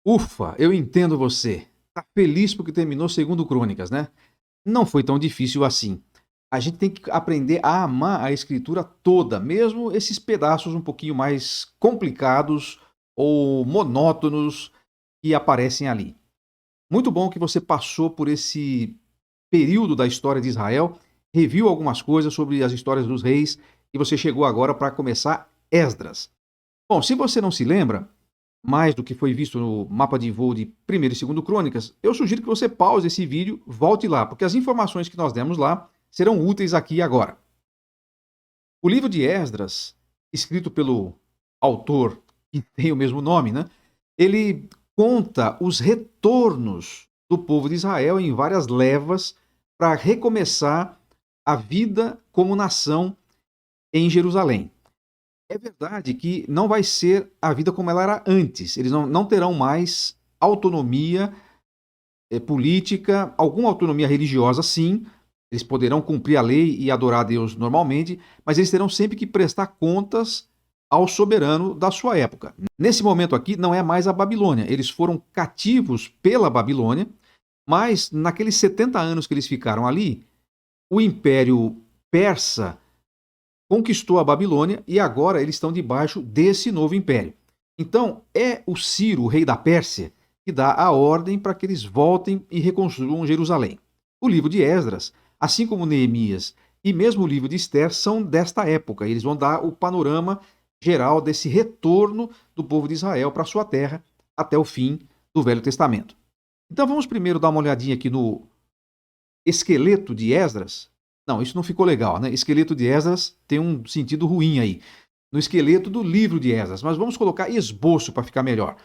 Ufa, eu entendo você. Tá feliz porque terminou segundo Crônicas, né? Não foi tão difícil assim. A gente tem que aprender a amar a escritura toda, mesmo esses pedaços um pouquinho mais complicados ou monótonos que aparecem ali. Muito bom que você passou por esse período da história de Israel, reviu algumas coisas sobre as histórias dos reis e você chegou agora para começar Esdras. Bom, se você não se lembra, mais do que foi visto no mapa de voo de 1º e 2º Crônicas, eu sugiro que você pause esse vídeo, volte lá, porque as informações que nós demos lá serão úteis aqui e agora. O livro de Esdras, escrito pelo autor que tem o mesmo nome, né? Ele conta os retornos do povo de Israel em várias levas para recomeçar a vida como nação em Jerusalém. É verdade que não vai ser a vida como ela era antes. Eles não terão mais autonomia política, alguma autonomia religiosa, sim. Eles poderão cumprir a lei e adorar a Deus normalmente, mas eles terão sempre que prestar contas ao soberano da sua época. Nesse momento aqui, não é mais a Babilônia. Eles foram cativos pela Babilônia, mas naqueles 70 anos que eles ficaram ali, o Império Persa conquistou a Babilônia e agora eles estão debaixo desse novo império. Então, é o Ciro, o rei da Pérsia, que dá a ordem para que eles voltem e reconstruam Jerusalém. O livro de Esdras, assim como Neemias e mesmo o livro de Esther, são desta época. Eles vão dar o panorama geral desse retorno do povo de Israel para sua terra até o fim do Velho Testamento. Então vamos primeiro dar uma olhadinha aqui no esqueleto de Esdras. Não, isso não ficou legal, né? Esqueleto de Esdras tem um sentido ruim aí. No esqueleto do livro de Esdras, mas vamos colocar esboço para ficar melhor.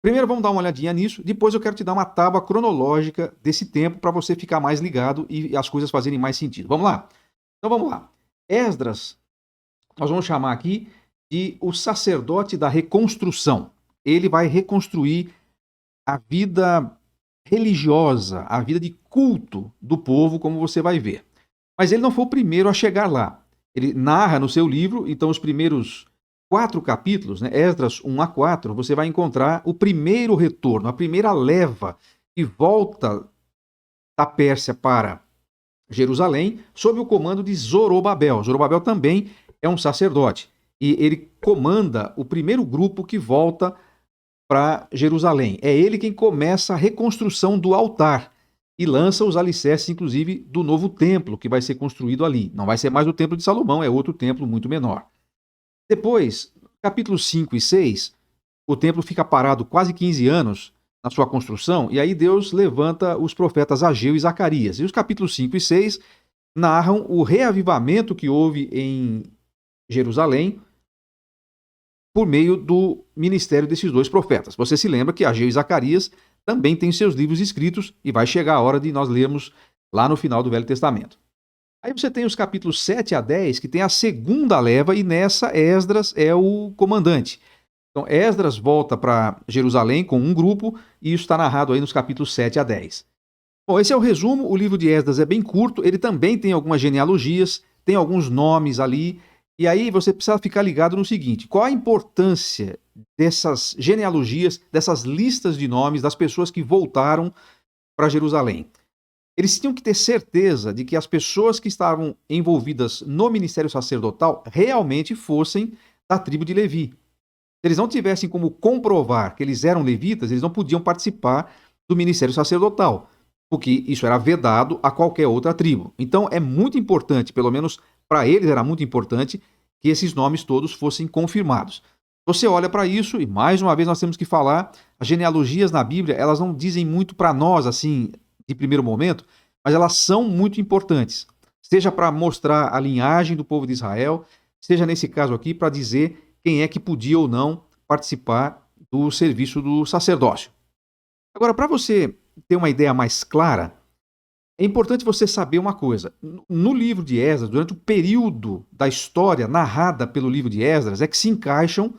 Primeiro vamos dar uma olhadinha nisso, depois eu quero te dar uma tábua cronológica desse tempo para você ficar mais ligado e as coisas fazerem mais sentido. Vamos lá? Então vamos lá. Esdras, nós vamos chamar aqui de o sacerdote da reconstrução. Ele vai reconstruir a vida religiosa, a vida de culto do povo, como você vai ver. Mas ele não foi o primeiro a chegar lá. Ele narra no seu livro, então, os primeiros 4 capítulos, né, Esdras 1 a 4, você vai encontrar o primeiro retorno, a primeira leva que volta da Pérsia para Jerusalém, sob o comando de Zorobabel. Zorobabel também é um sacerdote. E ele comanda o primeiro grupo que volta para Jerusalém. É ele quem começa a reconstrução do altar e lança os alicerces, inclusive, do novo templo que vai ser construído ali. Não vai ser mais o templo de Salomão, é outro templo muito menor. Depois, capítulos 5 e 6, o templo fica parado quase 15 anos na sua construção, e aí Deus levanta os profetas Ageu e Zacarias. E os capítulos 5 e 6 narram o reavivamento que houve em Jerusalém por meio do ministério desses dois profetas. Você se lembra que Ageu e Zacarias também têm seus livros escritos e vai chegar a hora de nós lermos lá no final do Velho Testamento. Aí você tem os capítulos 7 a 10, que tem a segunda leva, e nessa Esdras é o comandante. Então, Esdras volta para Jerusalém com um grupo, e isso está narrado aí nos capítulos 7 a 10. Bom, esse é o resumo. O livro de Esdras é bem curto, ele também tem algumas genealogias, tem alguns nomes ali, e aí você precisa ficar ligado no seguinte: qual a importância dessas genealogias, dessas listas de nomes das pessoas que voltaram para Jerusalém? Eles tinham que ter certeza de que as pessoas que estavam envolvidas no ministério sacerdotal realmente fossem da tribo de Levi. Se eles não tivessem como comprovar que eles eram levitas, eles não podiam participar do ministério sacerdotal, porque isso era vedado a qualquer outra tribo. Então é muito importante, pelo menos para eles era muito importante, que esses nomes todos fossem confirmados. Você olha para isso e mais uma vez nós temos que falar, as genealogias na Bíblia, elas não dizem muito para nós assim, de primeiro momento, mas elas são muito importantes. Seja para mostrar a linhagem do povo de Israel, seja nesse caso aqui para dizer quem é que podia ou não participar do serviço do sacerdócio. Agora, para você ter uma ideia mais clara, é importante você saber uma coisa. No livro de Esdras, durante o período da história narrada pelo livro de Esdras, é que se encaixam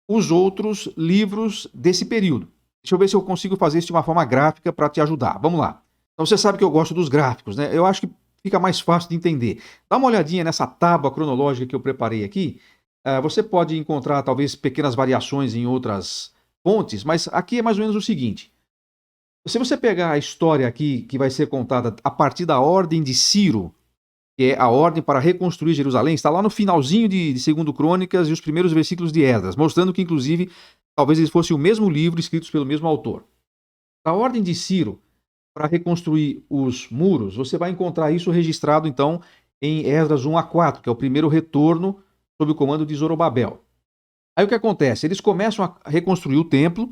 os outros livros desse período. Deixa eu ver se eu consigo fazer isso de uma forma gráfica para te ajudar. Vamos lá. Então você sabe que eu gosto dos gráficos, né? Eu acho que fica mais fácil de entender. Dá uma olhadinha nessa tábua cronológica que eu preparei aqui. Você pode encontrar talvez pequenas variações em outras fontes, mas aqui é mais ou menos o seguinte. Se você pegar a história aqui que vai ser contada a partir da ordem de Ciro, que é a ordem para reconstruir Jerusalém, está lá no finalzinho de 2 Crônicas e os primeiros versículos de Esdras, mostrando que, inclusive, talvez eles fossem o mesmo livro escritos pelo mesmo autor. A ordem de Ciro para reconstruir os muros, você vai encontrar isso registrado, então, em Esdras 1 a 4, que é o primeiro retorno sob o comando de Zorobabel. Aí o que acontece? Eles começam a reconstruir o templo,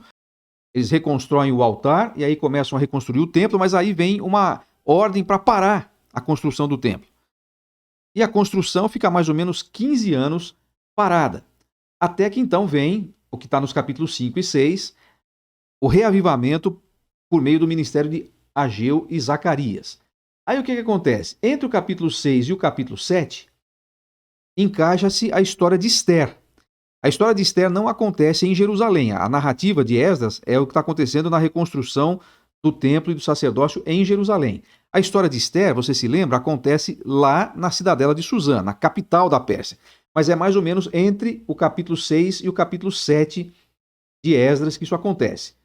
eles reconstroem o altar e aí começam a reconstruir o templo, mas aí vem uma ordem para parar a construção do templo. E a construção fica mais ou menos 15 anos parada. Até que então vem, o que está nos capítulos 5 e 6, o reavivamento por meio do ministério de Ageu e Zacarias. Aí o que acontece? Entre o capítulo 6 e o capítulo 7, encaixa-se a história de Ester. A história de Ester não acontece em Jerusalém. A narrativa de Esdras é o que está acontecendo na reconstrução do templo e do sacerdócio em Jerusalém. A história de Ester, você se lembra, acontece lá na cidadela de Suzã, na capital da Pérsia. Mas é mais ou menos entre o capítulo 6 e o capítulo 7 de Esdras que isso acontece.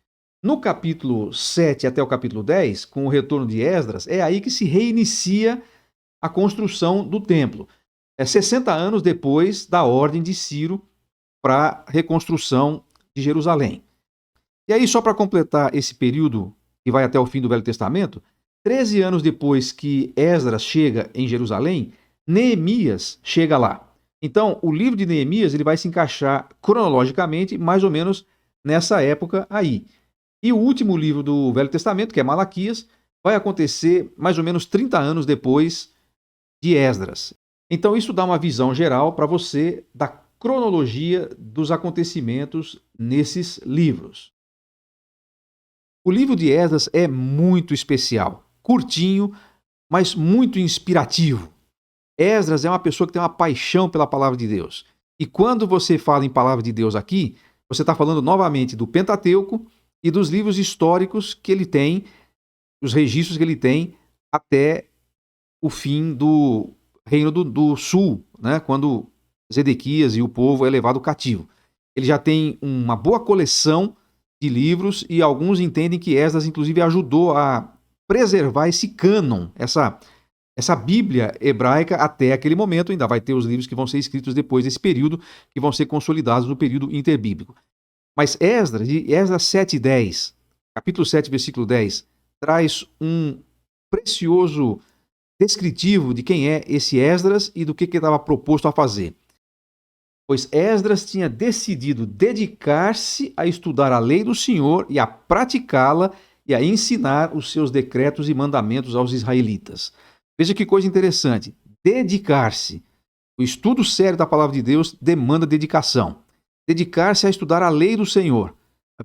No capítulo 7 até o capítulo 10, com o retorno de Esdras, é aí que se reinicia a construção do templo. É 60 anos depois da ordem de Ciro para a reconstrução de Jerusalém. E aí, só para completar esse período que vai até o fim do Velho Testamento, 13 anos depois que Esdras chega em Jerusalém, Neemias chega lá. Então, o livro de Neemias ele vai se encaixar cronologicamente mais ou menos nessa época aí. E o último livro do Velho Testamento, que é Malaquias, vai acontecer mais ou menos 30 anos depois de Esdras. Então, isso dá uma visão geral para você da cronologia dos acontecimentos nesses livros. O livro de Esdras é muito especial, curtinho, mas muito inspirativo. Esdras é uma pessoa que tem uma paixão pela palavra de Deus. E quando você fala em palavra de Deus aqui, você está falando novamente do Pentateuco e dos livros históricos que ele tem, os registros que ele tem até o fim do Reino do Sul, né? Quando Zedequias e o povo é levado cativo. Ele já tem uma boa coleção de livros e alguns entendem que Esdras, inclusive, ajudou a preservar esse cânon, essa Bíblia hebraica até aquele momento. Ainda vai ter os livros que vão ser escritos depois desse período, que vão ser consolidados no período interbíblico. Mas Esdras 7:10, capítulo 7, versículo 10, traz um precioso descritivo de quem é esse Esdras e do que ele estava proposto a fazer. Pois Esdras tinha decidido dedicar-se a estudar a lei do Senhor e a praticá-la e a ensinar os seus decretos e mandamentos aos israelitas. Veja que coisa interessante. Dedicar-se. O estudo sério da palavra de Deus demanda dedicação. Dedicar-se a estudar a lei do Senhor.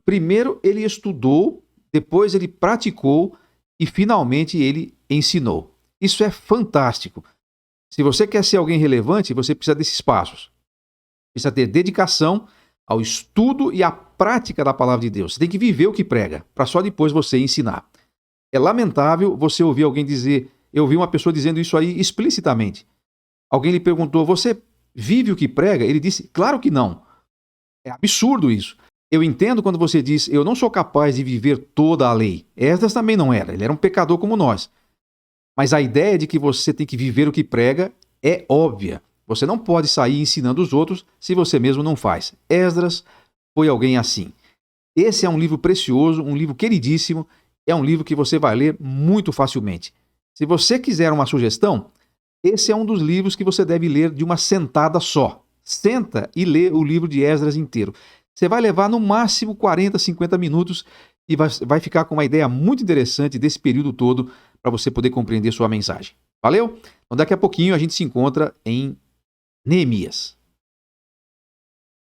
Primeiro ele estudou, depois ele praticou e finalmente ele ensinou. Isso é fantástico. Se você quer ser alguém relevante, você precisa desses passos. Precisa ter dedicação ao estudo e à prática da palavra de Deus. Você tem que viver o que prega, para só depois você ensinar. É lamentável você ouvir alguém dizer, eu ouvi uma pessoa dizendo isso aí explicitamente. Alguém lhe perguntou, você vive o que prega? Ele disse, claro que não. É absurdo isso. Eu entendo quando você diz, eu não sou capaz de viver toda a lei. Esdras também não era, ele era um pecador como nós. Mas a ideia de que você tem que viver o que prega é óbvia. Você não pode sair ensinando os outros se você mesmo não faz. Esdras foi alguém assim. Esse é um livro precioso, um livro queridíssimo, é um livro que você vai ler muito facilmente. Se você quiser uma sugestão, esse é um dos livros que você deve ler de uma sentada só. Senta e lê o livro de Esdras inteiro. Você vai levar no máximo 40, 50 minutos e vai ficar com uma ideia muito interessante desse período todo para você poder compreender sua mensagem. Valeu? Então daqui a pouquinho a gente se encontra em Neemias.